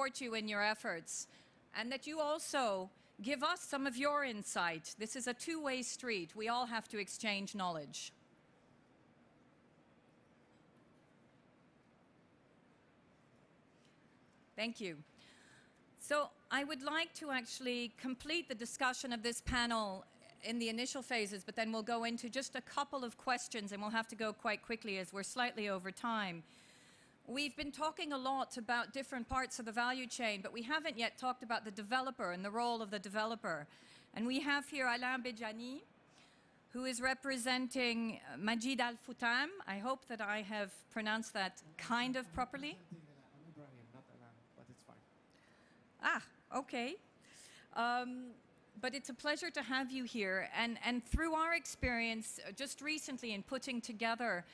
support you in your efforts, and that you also give us some of your insight. This is a two-way street. We all have to exchange knowledge. Thank you. So I would like to actually complete the discussion of this panel in the initial phases, but then we'll go into just a couple of questions, and we'll have to go quite quickly as we're slightly over time. We've been talking a lot about different parts of the value chain, but we haven't yet talked about the developer and the role of the developer. And we have here Alain Bejani, who is representing Majid Al Futam. I hope that I have pronounced that kind of properly. But it's fine. Ah, okay. But it's a pleasure to have you here. And through our experience just recently in putting together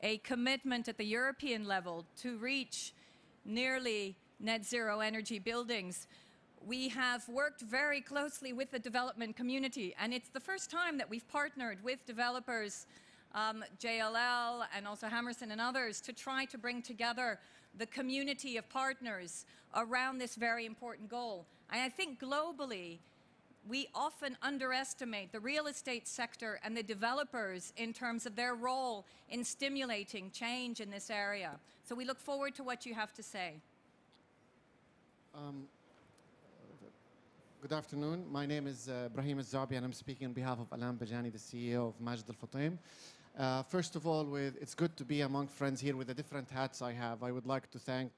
a commitment at the European level to reach nearly net zero energy buildings, we have worked very closely with the development community. And it's the first time that we've partnered with developers, JLL and also Hammerson and others, to try to bring together the community of partners around this very important goal. And I think globally, we often underestimate the real estate sector and the developers in terms of their role in stimulating change in this area. So we look forward to what you have to say. Good afternoon. My name is Brahim Al-Zabi, and I'm speaking on behalf of Alain Bejani, the CEO of Majid Al Futam. First of all, it's good to be among friends here with the different hats I have. I would like to thank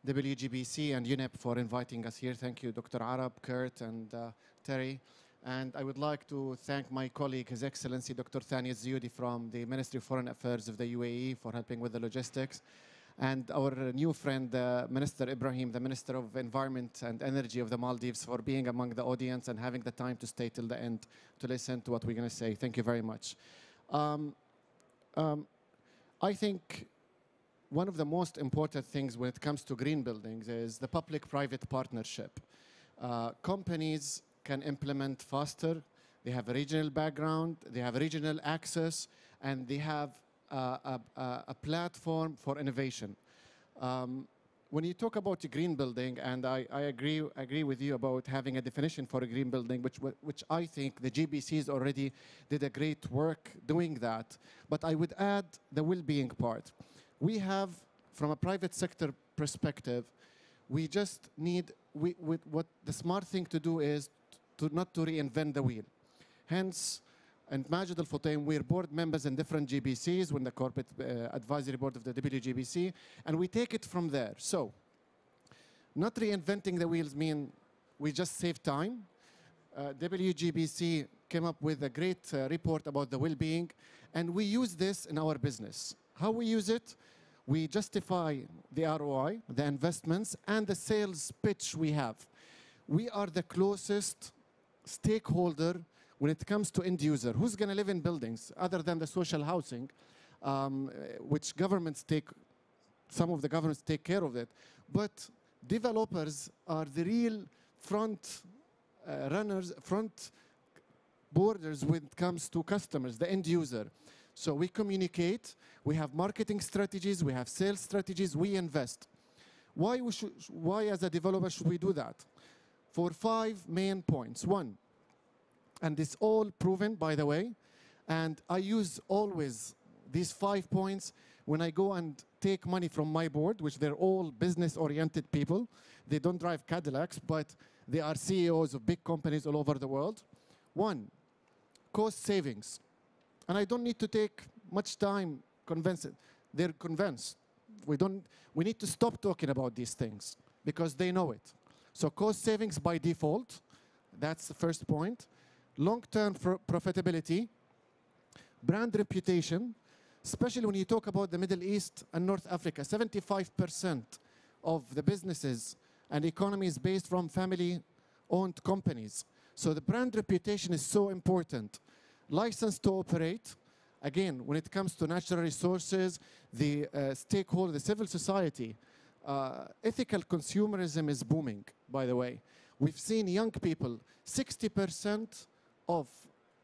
WGBC and UNEP for inviting us here. Thank you, Dr. Arab, Kurt, and Terry. And I would like to thank my colleague, His Excellency Dr. Thani Jeudi from the Ministry of Foreign Affairs of the UAE for helping with the logistics. And our new friend, Minister Ibrahim, the Minister of Environment and Energy of the Maldives, for being among the audience and having the time to stay till the end to listen to what we're going to say. Thank you very much. I think one of the most important things when it comes to green buildings is the public-private partnership. Companies can implement faster, they have a regional background, they have regional access, and they have a platform for innovation. When you talk about a green building, and I agree with you about having a definition for a green building, which I think the GBCs already did a great work doing that, but I would add the well-being part. We have, from a private sector perspective, we just need, what the smart thing to do is not to reinvent the wheel. Hence, and Majid Al Futam, we're board members in different GBCs, we're in the corporate advisory board of the WGBC, and we take it from there. So, not reinventing the wheels mean we just save time. WGBC came up with a great report about the well-being, and we use this in our business. How we use it? We justify the ROI, the investments, and the sales pitch we have. We are the closest stakeholder when it comes to end user. Who's going to live in buildings other than the social housing, which governments some of the governments take care of it. But developers are the real front runners, front borders when it comes to customers, the end user. So we communicate, we have marketing strategies, we have sales strategies, we invest. Why as a developer should we do that? For 5 main points. One, and it's all proven, by the way, and I use always these 5 points when I go and take money from my board, which they're all business-oriented people. They don't drive Cadillacs, but they are CEOs of big companies all over the world. One, cost savings. And I don't need to take much time convincing. They're convinced. We need to stop talking about these things because they know it. So cost savings by default, that's the first point. Long-term profitability, brand reputation, especially when you talk about the Middle East and North Africa. 75% of the businesses and economy is based from family-owned companies. So the brand reputation is so important. License to operate, again, when it comes to natural resources, the stakeholder, the civil society, ethical consumerism is booming, by the way. We've seen young people, 60% of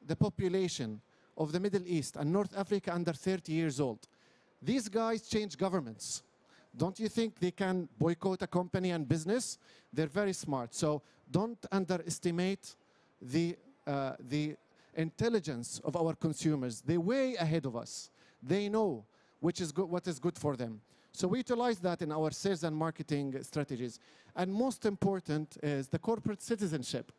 the population of the Middle East and North Africa under 30 years old. These guys change governments. Don't you think they can boycott a company and business? They're very smart. So don't underestimate the intelligence of our consumers. They're way ahead of us. They know which is good, what is good for them. So we utilize that in our sales and marketing strategies. And most important is the corporate citizenship.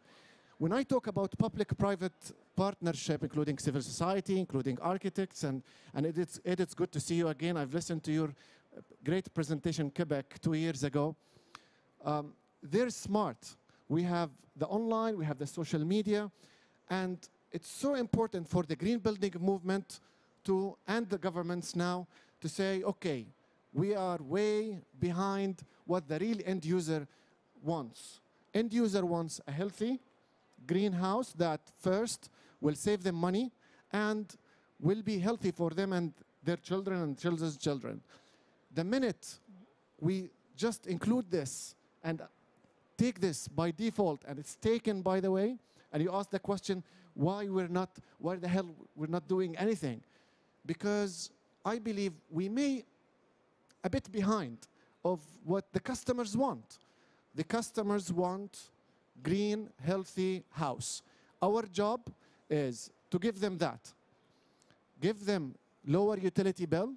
When I talk about public-private partnership, including civil society, including architects, and it's good to see you again. I've listened to your great presentation, Quebec, 2 years ago. They're smart. We have the online, we have the social media, and it's so important for the green building movement and the governments now to say, okay, we are way behind what the real end user wants. End user wants a healthy greenhouse that first will save them money and will be healthy for them and their children and children's children. The minute we just include this and take this by default, and it's taken, by the way, and you ask the question, why the hell we're not doing anything? Because I believe we may a bit behind of what the customers want. The customers want green, healthy house. Our job is to give them that. Give them lower utility bill.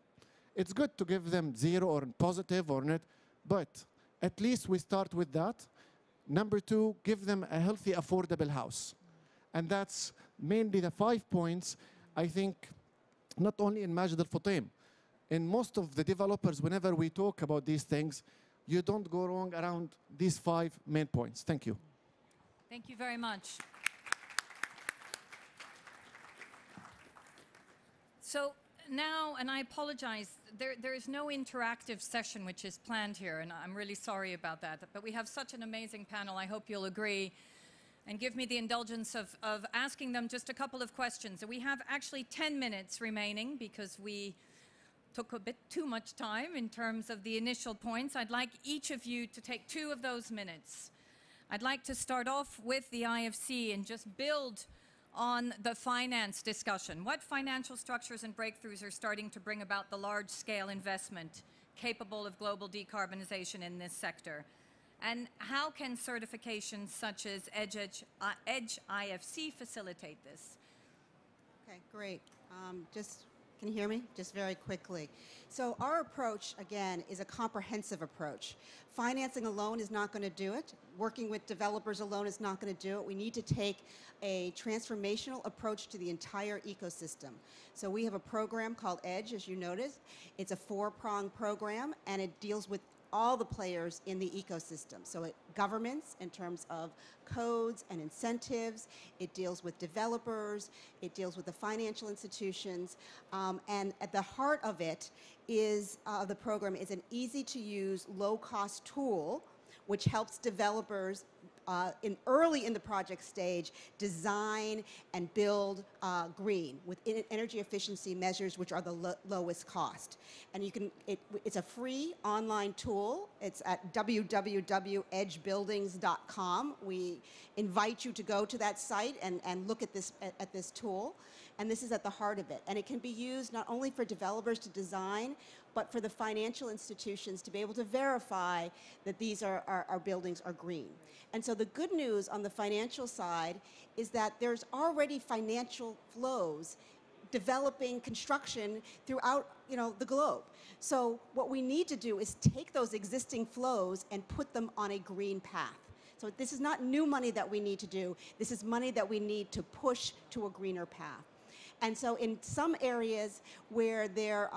It's good to give them zero or positive or net, but at least we start with that. Number two, give them a healthy, affordable house. And that's mainly the 5 points, I think, not only in Majid Al Futtaim. In most of the developers, whenever we talk about these things, you don't go wrong around these 5 main points. Thank you. Thank you very much. So now, and I apologize, there is no interactive session which is planned here, and I'm really sorry about that. But we have such an amazing panel, I hope you'll agree, and give me the indulgence of asking them just a couple of questions. We have actually 10 minutes remaining because we took a bit too much time in terms of the initial points. I'd like each of you to take 2 of those minutes. I'd like to start off with the IFC and just build on the finance discussion. What financial structures and breakthroughs are starting to bring about the large-scale investment capable of global decarbonization in this sector? And how can certifications such as Edge IFC facilitate this? Okay, great. Can you hear me? Just very quickly. So our approach, again, is a comprehensive approach. Financing alone is not going to do it. Working with developers alone is not going to do it. We need to take a transformational approach to the entire ecosystem. So we have a program called Edge, as you noticed. It's a 4-pronged program, and it deals with all the players in the ecosystem. So governments in terms of codes and incentives, it deals with developers, it deals with the financial institutions, and at the heart of it is, the program is an easy-to-use, low-cost tool which helps developers early in the project stage design and build green with energy efficiency measures which are the lowest cost. And you can, it's a free online tool. It's at www.edgebuildings.com. We invite you to go to that site and look at this tool. And this is at the heart of it. And it can be used not only for developers to design, but for the financial institutions to be able to verify that these our buildings are green. And so the good news on the financial side is that there's already financial flows developing construction throughout, the globe. So what we need to do is take those existing flows and put them on a green path. So this is not new money that we need to do. This is money that we need to push to a greener path. And so in some areas where the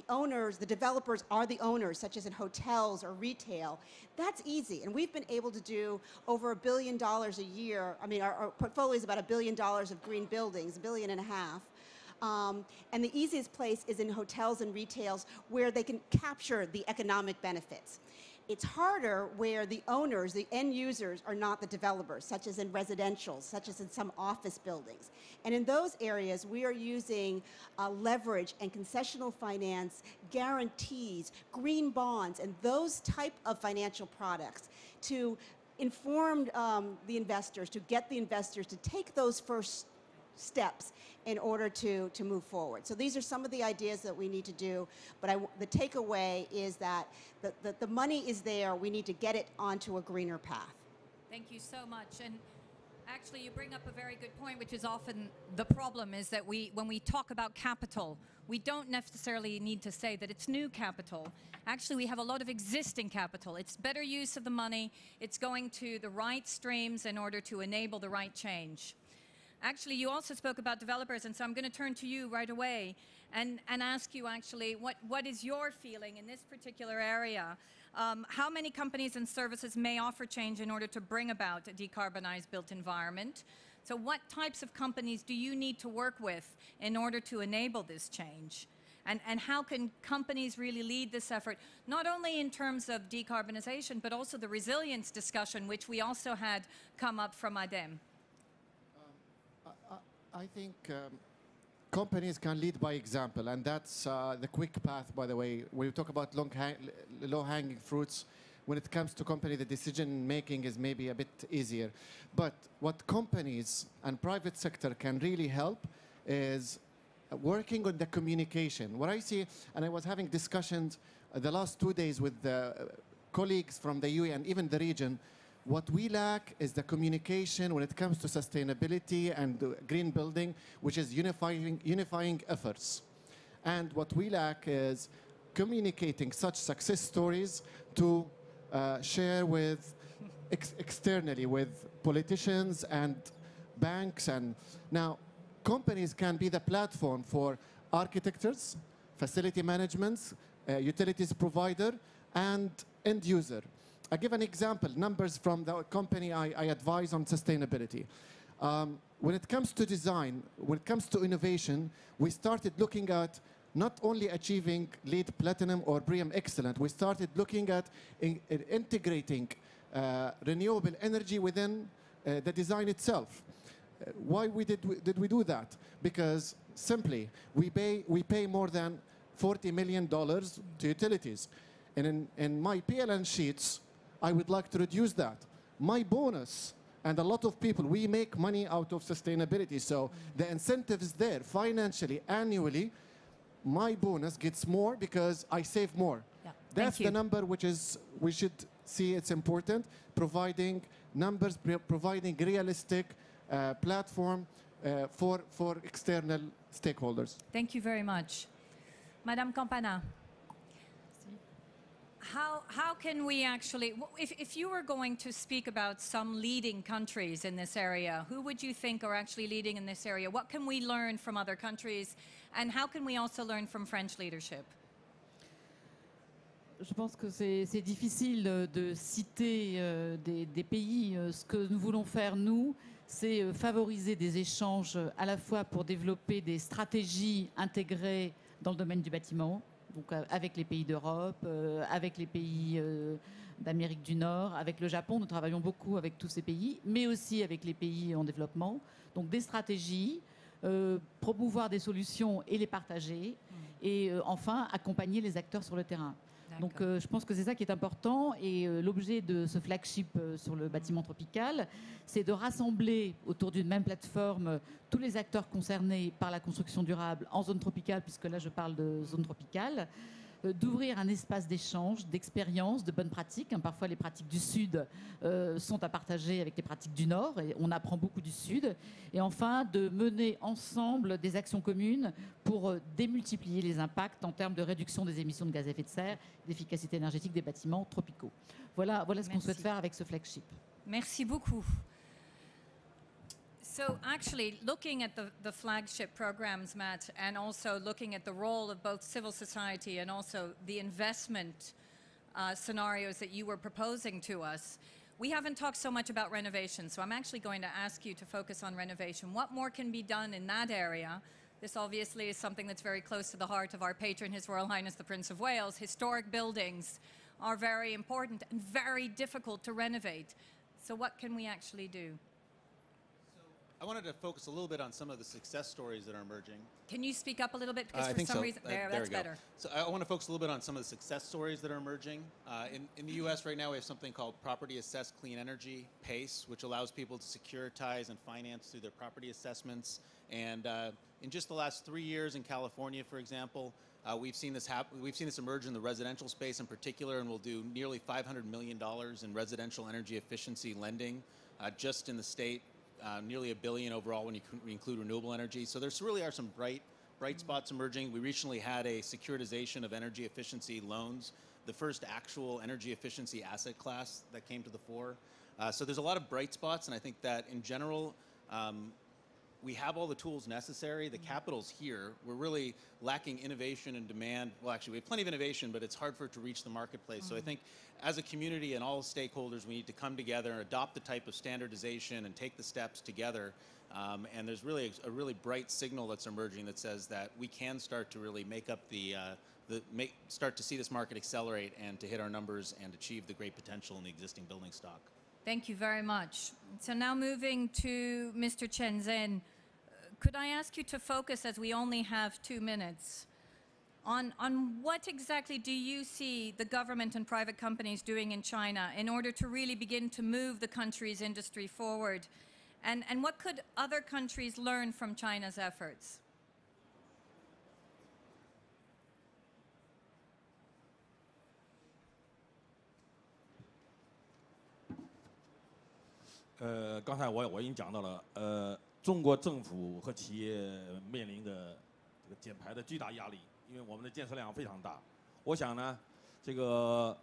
owners, the developers are the owners, such as in hotels or retail, that's easy. And we've been able to do over $1 billion a year. I mean, our portfolio is about $1 billion of green buildings, $1.5 billion. And the easiest place is in hotels and retails where they can capture the economic benefits. It's harder where the owners, the end users, are not the developers, such as in residential, such as in some office buildings. And in those areas, we are using leverage and concessional finance, guarantees, green bonds, and those type of financial products to inform the investors, to get the investors to take those first steps in order to move forward. So these are some of the ideas that we need to do, but the takeaway is that the money is there, we need to get it onto a greener path. Thank you so much. And actually, you bring up a very good point, which is often the problem, is that when we talk about capital, we don't necessarily need to say that it's new capital. Actually, we have a lot of existing capital. It's better use of the money. It's going to the right streams in order to enable the right change. Actually, you also spoke about developers, and so I'm going to turn to you right away and ask you actually, what is your feeling in this particular area? How many companies and services may offer change in order to bring about a decarbonized built environment? So what types of companies do you need to work with in order to enable this change? And how can companies really lead this effort, not only in terms of decarbonization, but also the resilience discussion, which we also had come up from ADEME? I think companies can lead by example, and that's the quick path, by the way. When you talk about low-hanging fruits, when it comes to company, the decision-making is maybe a bit easier. But what companies and private sector can really help is working on the communication. What I see, and I was having discussions the last 2 days with colleagues from the UE and even the region, what we lack is the communication when it comes to sustainability and green building, which is unifying efforts. And what we lack is communicating such success stories to share with externally with politicians and banks. And now companies can be the platform for architects, facility managements, utilities provider, and end user. I give an example, numbers from the company I advise on sustainability. When it comes to design, when it comes to innovation, we started looking at not only achieving LEED Platinum or BREEAM Excellent, we started looking at integrating renewable energy within the design itself. Why did we do that? Because simply, we pay more than $40 million to utilities. And in my PLN sheets, I would like to reduce that. My bonus, and a lot of people, we make money out of sustainability. So the incentive is there financially, annually. My bonus gets more because I save more. Yeah. That's the number which is, we should see it's important, providing numbers, providing realistic platform for external stakeholders. Thank you very much. Madame Campana. How can we actually, if you were going to speak about some leading countries in this area, who would you think are actually leading in this area? What can we learn from other countries? And how can we also learn from French leadership? Je pense que c'est difficile de citer des pays. Ce que nous voulons faire, nous, c'est favoriser des échanges à la fois pour développer des stratégies intégrées dans le domaine du bâtiment, donc avec les pays d'Europe, avec les pays d'Amérique du Nord, avec le Japon. Nous travaillons beaucoup avec tous ces pays, mais aussi avec les pays en développement. Donc des stratégies, promouvoir des solutions et les partager, et enfin accompagner les acteurs sur le terrain. Donc je pense que c'est ça qui est important, et l'objet de ce flagship sur le bâtiment tropical, c'est de rassembler autour d'une même plateforme tous les acteurs concernés par la construction durable en zone tropicale, puisque là je parle de zone tropicale, d'ouvrir un espace d'échange, d'expérience, de bonnes pratiques. Parfois les pratiques du Sud sont à partager avec les pratiques du Nord, et on apprend beaucoup du Sud. Et enfin, de mener ensemble des actions communes pour démultiplier les impacts en termes de réduction des émissions de gaz à effet de serre, d'efficacité énergétique des bâtiments tropicaux. Voilà ce qu'on souhaite faire avec ce flagship. Merci beaucoup. So actually, looking at the flagship programs, Matt, and also looking at the role of both civil society and also the investment scenarios that you were proposing to us, we haven't talked so much about renovation. So I'm actually going to ask you to focus on renovation. What more can be done in that area? This obviously is something that's very close to the heart of our patron, His Royal Highness the Prince of Wales. Historic buildings are very important and very difficult to renovate. So what can we actually do? I wanted to focus a little bit on some of the success stories that are emerging. Can you speak up a little bit? Because I for think some so. reason, There that's we go. better. So I want to focus a little bit on some of the success stories that are emerging. In the U.S. right now, we have something called Property Assessed Clean Energy, PACE, which allows people to securitize and finance through their property assessments. And in just the last 3 years in California, for example, we've seen this happen. We've seen this emerge in the residential space in particular, and we'll do nearly $500 million in residential energy efficiency lending just in the state. Nearly $1 billion overall when you include renewable energy. So there really are some bright spots emerging. We recently had a securitization of energy efficiency loans, the first actual energy efficiency asset class that came to the fore. So there's a lot of bright spots, and I think that in general, we have all the tools necessary. The capital's here. We're really lacking innovation and demand. Well, actually, we have plenty of innovation, but it's hard for it to reach the marketplace. So I think as a community and all stakeholders, we need to come together and adopt the type of standardization and take the steps together. And there's really a really bright signal that's emerging that says that we can start to really make up start to see this market accelerate and to hit our numbers and achieve the great potential in the existing building stock. Thank you very much. So now moving to Mr. Chen Zhen, could I ask you to focus, as we only have 2 minutes, on what exactly do you see the government and private companies doing in China in order to really begin to move the country's industry forward? And what could other countries learn from China's efforts?刚才我已经讲到了，中国政府和企业面临的这个减排的巨大压力，因为我们的建设量非常大。我想呢，这个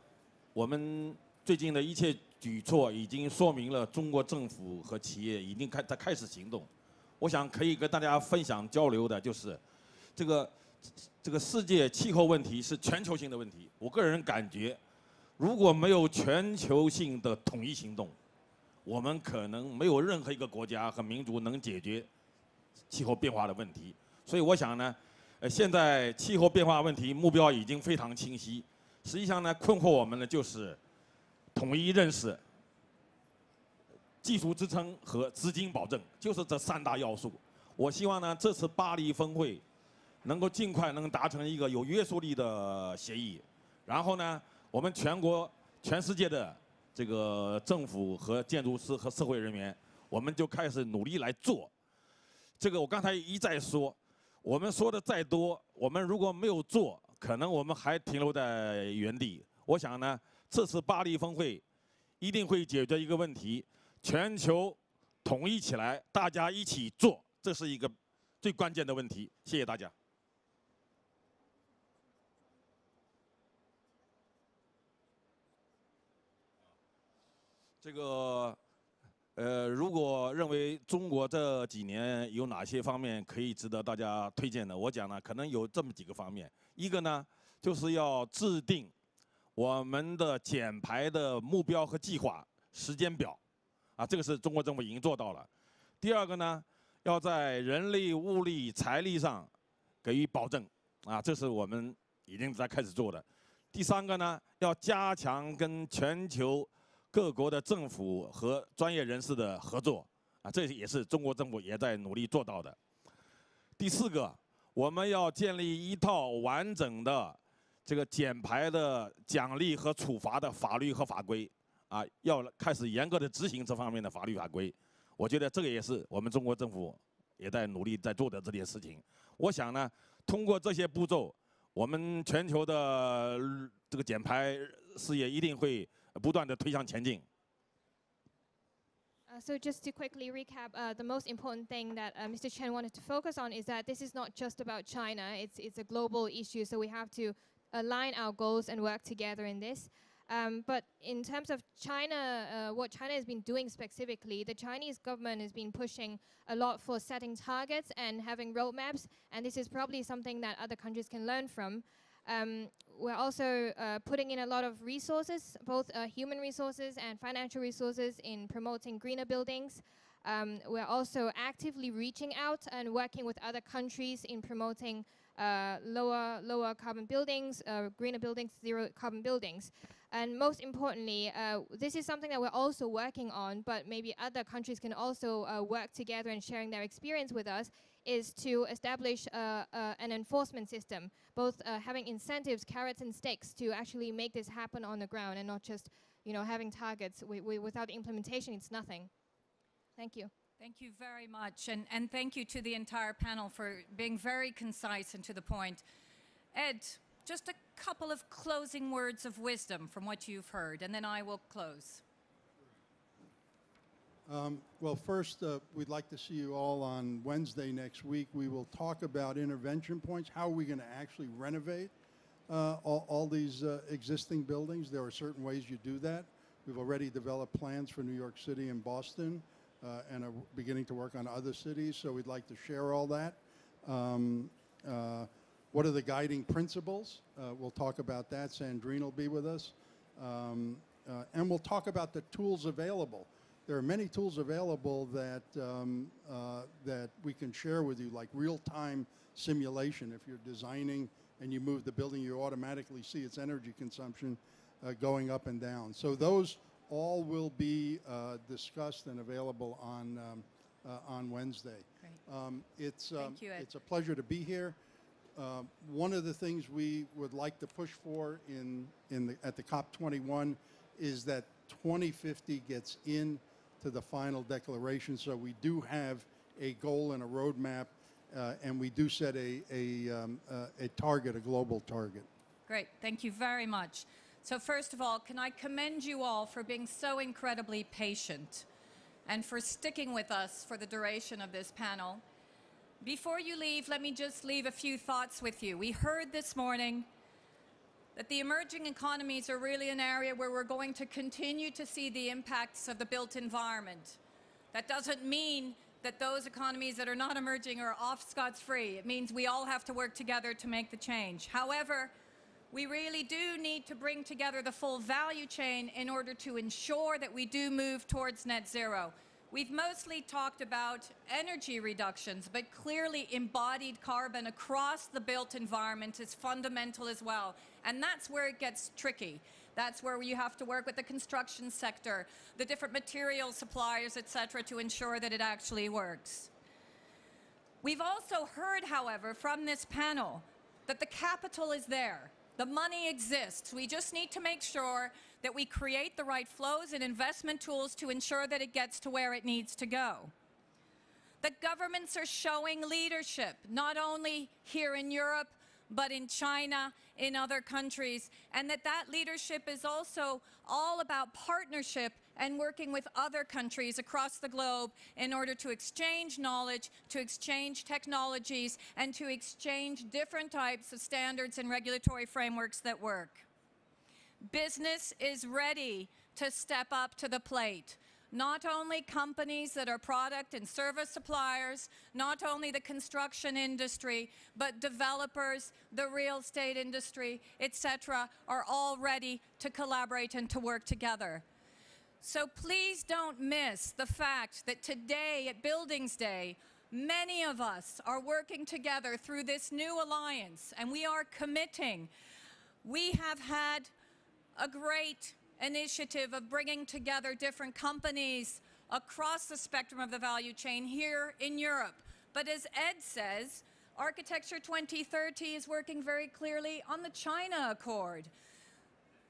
我们最近的一切举措已经说明了中国政府和企业已经开始行动。我想可以跟大家分享交流的就是，这个世界气候问题是全球性的问题。我个人感觉，如果没有全球性的统一行动，我们可能没有任何一个国家和民族能解决气候变化的问题。所以我想呢，现在气候变化问题目标已经非常清晰。实际上呢，困惑我们的就是统一认识、技术支撑和资金保证，就是这3大要素。我希望呢，这次巴黎峰会能够尽快能达成一个有约束力的协议，然后呢，我们全世界的这个政府和建筑师和社会人员，我们就开始努力来做。这个我刚才一再说，我们说的再多，我们如果没有做，可能我们还停留在原地。我想呢，这次巴黎峰会一定会解决一个问题，全球统一起来，大家一起做，这是一个最关键的问题。谢谢大家。这个，如果认为中国这几年有哪些方面可以值得大家推荐的，我讲呢，可能有这么几个方面。一个呢，就是要制定我们的减排的目标和计划时间表，这个是中国政府已经做到了。第二个呢，要在人力、物力、财力上给予保证，这是我们已经在开始做的。第三个呢，要加强跟全球各国的政府和专业人士的合作，这也是中国政府也在努力做到的。第四个，我们要建立一套完整的这个减排的奖励和处罚的法律和法规，要开始严格的执行这方面的法律法规。我觉得这个也是我们中国政府也在努力在做的这件事情。我想呢，通过这些步骤，我们全球的这个减排事业一定会不断的推向前进。So just to quickly recap, the most important thing that Mr. Chen wanted to focus on is that this is not just about China. It's a global issue, so we have to align our goals and work together in this. But in terms of China, what China has been doing specifically, the Chinese government has been pushing a lot for setting targets and having roadmaps, and this is probably something that other countries can learn from. We're also putting in a lot of resources, both human resources and financial resources, in promoting greener buildings. We're also actively reaching out and working with other countries in promoting lower carbon buildings, greener buildings, zero carbon buildings. And most importantly, this is something that we're also working on, but maybe other countries can also work together and sharing their experience with us, is to establish an enforcement system, both having incentives, carrots and sticks to actually make this happen on the ground and not just having targets. Without implementation, it's nothing. Thank you. Thank you very much, and thank you to the entire panel for being very concise and to the point. Ed, just a couple of closing words of wisdom from what you've heard, and then I will close. Well, first, we'd like to see you all on Wednesday next week. We will talk about intervention points. How are we going to actually renovate all these existing buildings? There are certain ways you do that. We've already developed plans for New York City and Boston, and are beginning to work on other cities, so we'd like to share all that. What are the guiding principles? We'll talk about that. Sandrine will be with us. And we'll talk about the tools available. There are many tools available that, that we can share with you, like real-time simulation. If you're designing and you move the building, you automatically see its energy consumption going up and down. So those all will be discussed and available on Wednesday. Thank you, Ed. It's a pleasure to be here. One of the things we would like to push for at the COP21 is that 2050 gets into the final declaration. So we do have a goal and a roadmap, and we do set a target, a global target. Great, thank you very much. So first of all, can I commend you all for being so incredibly patient and for sticking with us for the duration of this panel. Before you leave, let me just leave a few thoughts with you. We heard this morning that the emerging economies are really an area where we're going to continue to see the impacts of the built environment. That doesn't mean that those economies that are not emerging are off scot-free. It means we all have to work together to make the change. However, we really do need to bring together the full value chain in order to ensure that we do move towards net zero. We've mostly talked about energy reductions, but clearly embodied carbon across the built environment is fundamental as well. And that's where it gets tricky. That's where you have to work with the construction sector, the different material suppliers, et cetera, to ensure that it actually works. We've also heard, however, from this panel that the capital is there. The money exists. We just need to make sure that we create the right flows and investment tools to ensure that it gets to where it needs to go. The governments are showing leadership, not only here in Europe, but in China, in other countries, and that leadership is also all about partnership and working with other countries across the globe in order to exchange knowledge, to exchange technologies, and to exchange different types of standards and regulatory frameworks that work. Business is ready to step up to the plate. Not only companies that are product and service suppliers, not only the construction industry, but developers, the real estate industry, etc., are all ready to collaborate and to work together. So please don't miss the fact that today at Buildings Day, many of us are working together through this new alliance, and we are committing. We have had a great initiative of bringing together different companies across the spectrum of the value chain here in Europe. But as Ed says, Architecture 2030 is working very clearly on the China Accord.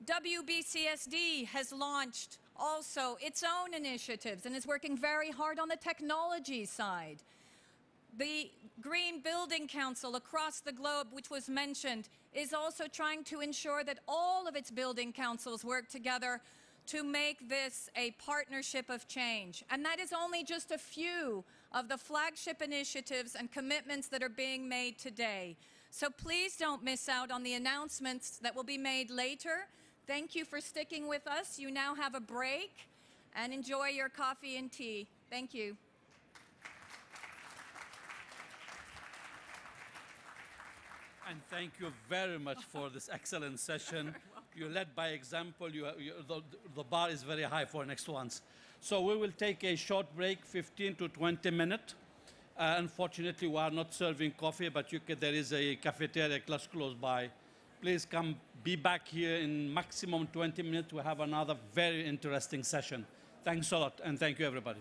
WBCSD has launched also its own initiatives and is working very hard on the technology side. The Green Building Council across the globe, which was mentioned, is also trying to ensure that all of its building councils work together to make this a partnership of change. And that is only just a few of the flagship initiatives and commitments that are being made today. So please don't miss out on the announcements that will be made later. Thank you for sticking with us. You now have a break and enjoy your coffee and tea. Thank you. And thank you very much for this excellent session. You led by example. The bar is very high for next ones. So we will take a short break, 15 to 20 minutes. Unfortunately, we are not serving coffee, but there is a cafeteria close by. Please come, be back here in maximum 20 minutes. We have another very interesting session. Thanks a lot, and thank you, everybody.